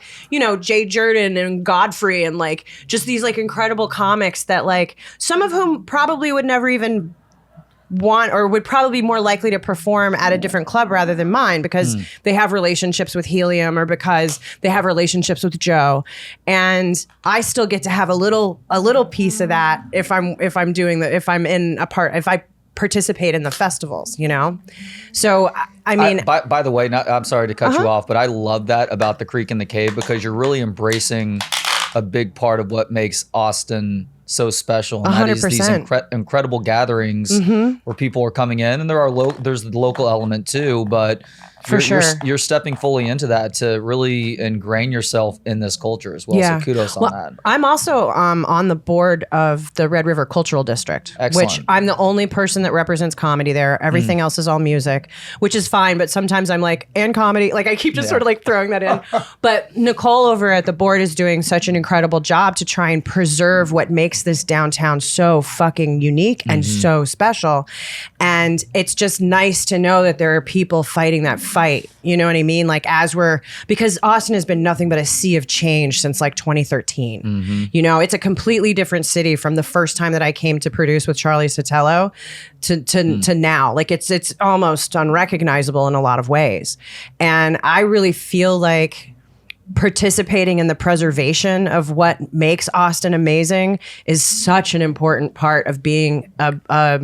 Speaker 2: Jay Jordan and Godfrey and like just these like incredible comics that like some of whom probably would never even want or would probably be more likely to perform at a different club rather than mine because they have relationships with Helium or because they have relationships with Joe, and I still get to have a little piece of that if I participate in the festivals, you know? So, I mean...
Speaker 1: By the way, I'm sorry to cut you off, but I love that about the Creek and the Cave because you're really embracing a big part of what makes Austin so special. And 100%. That is these incredible gatherings where people are coming in, and there's the local element too, but you're stepping fully into that to really ingrain yourself in this culture as well. Yeah. So kudos on that.
Speaker 2: I'm also on the board of the Red River Cultural District, which I'm the only person that represents comedy there. Everything else is all music, which is fine. But sometimes I'm like, and comedy, like I keep just sort of like throwing that in. But Nicole over at the board is doing such an incredible job to try and preserve what makes this downtown so fucking unique and so special. And it's just nice to know that there are people fighting that fight. You know what I mean? Like because Austin has been nothing but a sea of change since like 2013. You know, it's a completely different city from the first time that I came to produce with Charlie Sotelo to now. Like it's almost unrecognizable in a lot of ways. And I really feel like participating in the preservation of what makes Austin amazing is such an important part of being a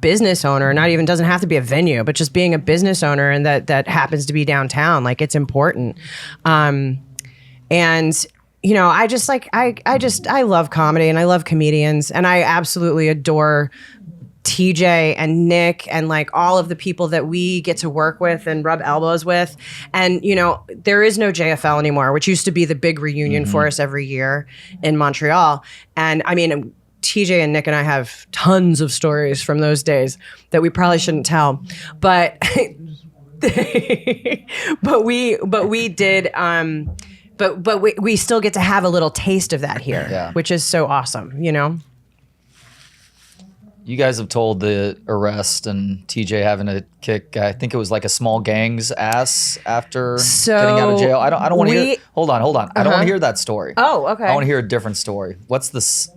Speaker 2: business owner. Not even doesn't have to be a venue, but just being a business owner, and that happens to be downtown. Like it's important. And you know, I love comedy and I love comedians, and I absolutely adore TJ and Nick and like all of the people that we get to work with and rub elbows with. And, you know, there is no JFL anymore, which used to be the big reunion for us every year in Montreal. And I mean, TJ and Nick and I have tons of stories from those days that we probably shouldn't tell, but we still get to have a little taste of that here, which is so awesome, you know?
Speaker 1: You guys have told the arrest and TJ having to kick, I think it was like a small gang's ass after getting out of jail. I don't want to hear. Hold on. I don't want to hear that story.
Speaker 2: Oh, okay.
Speaker 1: I want to hear a different story. What's this?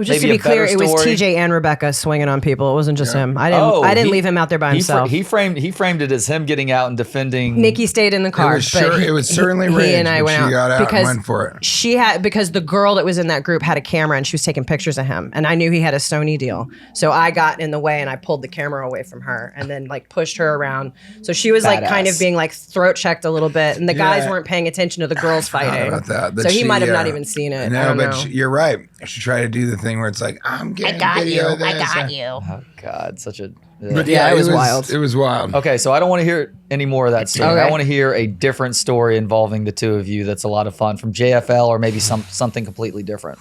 Speaker 2: Just to be clear, it was TJ and Rebecca swinging on people. It wasn't just him. I didn't leave him out there by himself.
Speaker 1: He framed it as him getting out and defending.
Speaker 2: Nikki stayed in the car.
Speaker 3: It was certainly Rage.
Speaker 2: He and I went
Speaker 3: she got out and went for it.
Speaker 2: Because the girl that was in that group had a camera and she was taking pictures of him, and I knew he had a Sony deal, so I got in the way and I pulled the camera away from her and then like pushed her around. So she was like kind of being like throat checked a little bit, and the guys weren't paying attention to the girls fighting.
Speaker 3: About that.
Speaker 2: So he might have not even seen it.
Speaker 3: No, but you're right. She tried to do the thing where it's like, I got you.
Speaker 1: Oh God, such a.
Speaker 3: But
Speaker 2: it was wild.
Speaker 3: It was wild.
Speaker 1: Okay, so I don't want to hear any more of that story. Okay. I want to hear a different story involving the two of you. That's a lot of fun from JFL or maybe something completely different.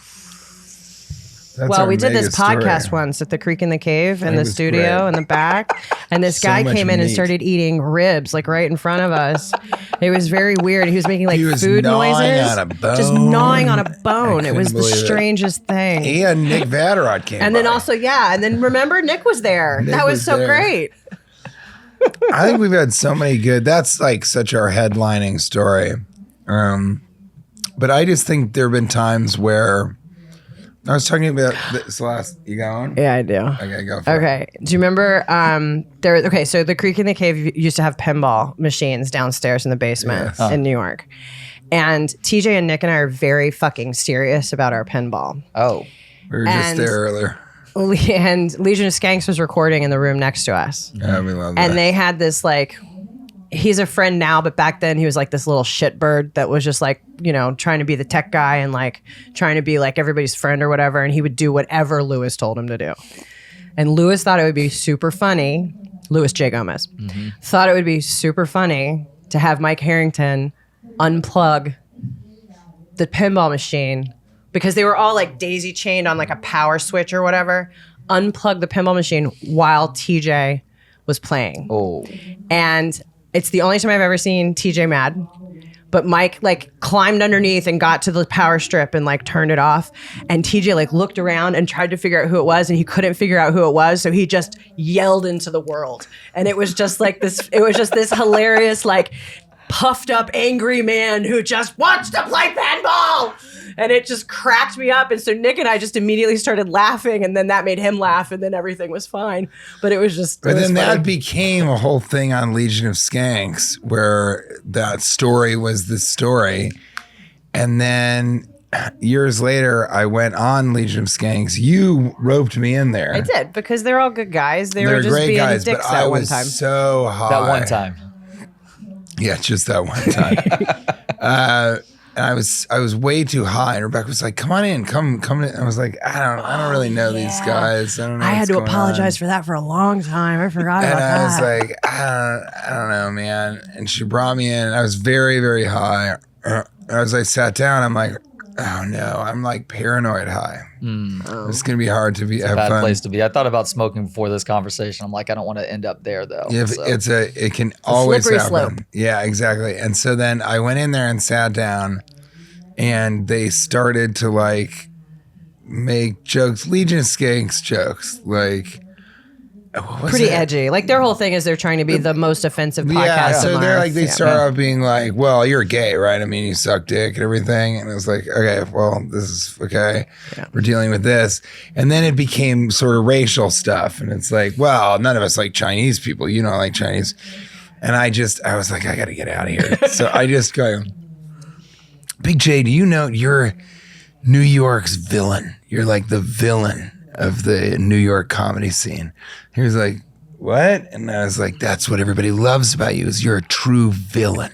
Speaker 2: Well, we did this podcast once at the Creek in the Cave in the studio in the back, and this guy came in and started eating ribs like right in front of us. It was very weird. He was making like food noises, just gnawing on a bone. It was the strangest thing.
Speaker 3: And Nick Vatterott came,
Speaker 2: and then also and then remember Nick was there. That was so great.
Speaker 3: I think we've had so many good. That's like such our headlining story. But I just think there have been times where. I was talking about this last. You going?
Speaker 2: Yeah, I do.
Speaker 3: Okay, go for it.
Speaker 2: Okay. Do you remember so the Creek in the Cave used to have pinball machines downstairs in the basement in New York. And TJ and Nick and I are very fucking serious about our pinball.
Speaker 1: Oh.
Speaker 3: We were just there earlier.
Speaker 2: And Legion of Skanks was recording in the room next to us.
Speaker 3: Yeah, we love that.
Speaker 2: And they had this like, he's a friend now, but back then he was like this little shitbird that was just like, you know, trying to be the tech guy and like trying to be like everybody's friend or whatever. And he would do whatever Lewis told him to do. And Lewis thought it would be super funny. Lewis J. Gomez thought it would be super funny to have Mike Harrington unplug the pinball machine because they were all like daisy chained on like a power switch or whatever. Unplug the pinball machine while TJ was playing.
Speaker 1: Oh.
Speaker 2: And it's the only time I've ever seen TJ mad. But Mike like climbed underneath and got to the power strip and like turned it off. And TJ like looked around and tried to figure out who it was, and he couldn't figure out who it was. So he just yelled into the world. And it was just like this, it was just this hilarious like puffed up, angry man who just wants to play pinball. And it just cracked me up. And so Nick and I just immediately started laughing, and then that made him laugh, and then everything was fine. But it was just.
Speaker 3: But then that became a whole thing on Legion of Skanks, where that story was the story. And then years later, I went on Legion of Skanks. You roped me in there.
Speaker 2: I did, because they're all good guys. They were just
Speaker 3: great
Speaker 2: being
Speaker 3: guys,
Speaker 2: dicks
Speaker 3: but
Speaker 2: that
Speaker 3: I
Speaker 2: one
Speaker 3: was
Speaker 2: time.
Speaker 3: so high.
Speaker 1: That one time.
Speaker 3: Yeah, just that one time. And I was way too high, and Rebecca was like, "Come on in, come in." I was like, "I don't really know these guys. I don't know."
Speaker 2: I had
Speaker 3: what's
Speaker 2: to
Speaker 3: going
Speaker 2: apologize
Speaker 3: on."
Speaker 2: for that for a long time. I forgot about
Speaker 3: And
Speaker 2: that.
Speaker 3: I was like, I don't know, man. And she brought me in. And I was very, very high. As I sat down, I'm like, oh no, I'm like paranoid high. It's gonna be hard to have
Speaker 1: Bad
Speaker 3: fun.
Speaker 1: place to be. I thought about smoking before this conversation. I'm like, I don't want to end up there though.
Speaker 3: If
Speaker 1: so.
Speaker 3: it can always
Speaker 2: slippery
Speaker 3: happen.
Speaker 2: slope.
Speaker 3: Yeah, exactly. And so then I went in there and sat down, and they started to like make jokes, Legion of Skanks jokes, like what was
Speaker 2: Pretty
Speaker 3: it?
Speaker 2: edgy. Like their whole thing is they're trying to be the most offensive podcast.
Speaker 3: Yeah, so
Speaker 2: on
Speaker 3: they're
Speaker 2: earth.
Speaker 3: like they start out being like, "Well, you're gay, right? I mean, you suck dick and everything." And it was like, "Okay, well, this is okay. We're dealing with this." And then it became sort of racial stuff, and it's like, "Well, none of us like Chinese people. You don't like Chinese." And I was like, "I got to get out of here." So I just go, "Big J, do you know you're New York's villain? You're like the villain of the New York comedy scene." He was like, "What?" And I was like, "That's what everybody loves about you, is you're a true villain.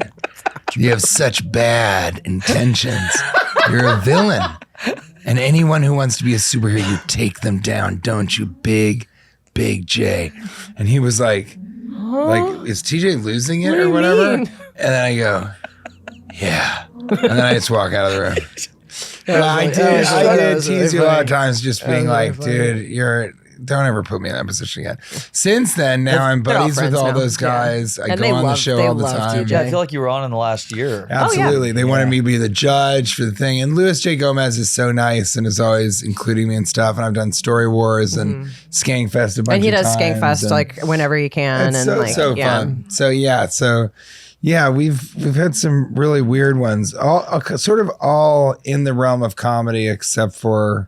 Speaker 3: You have such bad intentions. You're a villain. And anyone who wants to be a superhero, you take them down, don't you, Big J?" And he was like, "Is TJ losing it or whatever?" And then I go, "Yeah." And then I just walk out of the room. But I did tease you a lot of times, just being like, "Dude, don't ever put me in that position again." Since then, now I'm
Speaker 2: they're all
Speaker 3: buddies with
Speaker 2: friends
Speaker 3: all
Speaker 2: now.
Speaker 3: those guys. I
Speaker 2: And
Speaker 3: go
Speaker 2: they
Speaker 3: on the
Speaker 2: love-
Speaker 3: show
Speaker 2: they
Speaker 3: all the
Speaker 2: love
Speaker 3: time.
Speaker 2: TJ.
Speaker 1: Yeah, I feel like you were on in the last year.
Speaker 3: Absolutely. They wanted me to be the judge for the thing. And Louis J. Gomez is so nice and is always including me in stuff. And I've done Story Wars and Skankfest a bunch of times.
Speaker 2: And he does Skankfest like whenever he can.
Speaker 3: It's
Speaker 2: and
Speaker 3: so fun. So yeah, we've had some really weird ones, all sort of all in the realm of comedy, except for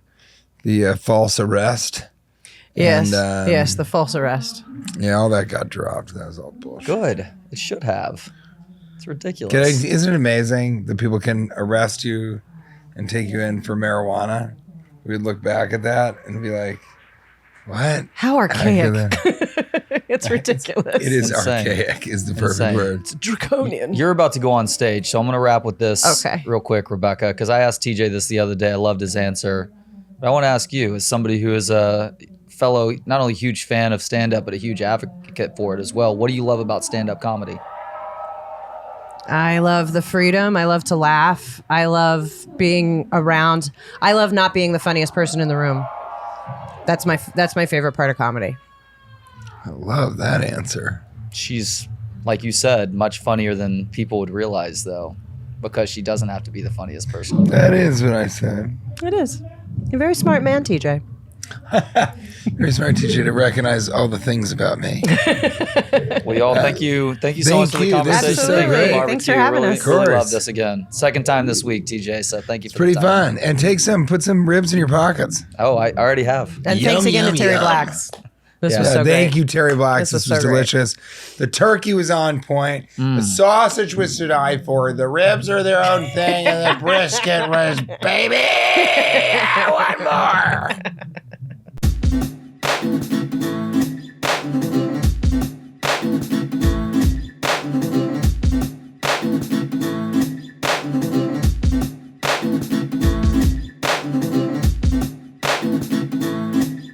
Speaker 3: the false arrest.
Speaker 2: Yes,
Speaker 3: And,
Speaker 2: yes, the false arrest.
Speaker 3: Yeah, all that got dropped. That was all bullshit.
Speaker 1: Good. It should have. It's ridiculous.
Speaker 3: Isn't it amazing that people can arrest you and take you in for marijuana? We'd look back at that and be like, what?
Speaker 2: How archaic.
Speaker 3: It
Speaker 2: It's ridiculous.
Speaker 3: is
Speaker 1: Insane.
Speaker 3: archaic is the perfect
Speaker 1: Insane.
Speaker 3: word.
Speaker 2: It's draconian.
Speaker 1: You're about to go on stage, so I'm going to wrap with this
Speaker 2: Okay.
Speaker 1: real quick, Rebecca, because I asked TJ this the other day. I loved his answer. But I want to ask you, as somebody who is a fellow, not only huge fan of stand-up, but a huge advocate for it as well, what do you love about stand-up comedy?
Speaker 2: I love the freedom. I love to laugh. I love being around. I love not being the funniest person in the room. That's my favorite part of comedy.
Speaker 3: I love that answer.
Speaker 1: She's, like you said, much funnier than people would realize, though, because she doesn't have to be the funniast person.
Speaker 3: That is what I said.
Speaker 2: It is. You're a very smart man, TJ.
Speaker 3: Very smart teacher to recognize all the things about me.
Speaker 1: Well, y'all, thank you so
Speaker 3: Thank
Speaker 1: much for the
Speaker 3: you.
Speaker 1: conversation.
Speaker 3: This is so
Speaker 1: Thank you,
Speaker 3: great.
Speaker 1: Barbecue.
Speaker 2: Thanks for having
Speaker 1: really,
Speaker 2: us.
Speaker 1: Really
Speaker 3: Of course.
Speaker 1: love this again. Second time this week, TJ. So thank you for
Speaker 3: Pretty
Speaker 1: the time.
Speaker 3: fun. And put some ribs in your pockets.
Speaker 1: Oh, I already have.
Speaker 2: And
Speaker 3: Yum,
Speaker 2: thanks again
Speaker 3: yum,
Speaker 2: to Terry
Speaker 3: yum.
Speaker 2: Blacks. This
Speaker 1: Yeah.
Speaker 2: was so
Speaker 3: Thank
Speaker 2: great.
Speaker 3: you, Terry Blacks.
Speaker 2: This
Speaker 3: This
Speaker 2: was
Speaker 3: was
Speaker 2: so great.
Speaker 3: delicious. The turkey was on point. The sausage was to die for. The ribs are their own thing. And the brisket was, baby, I want more.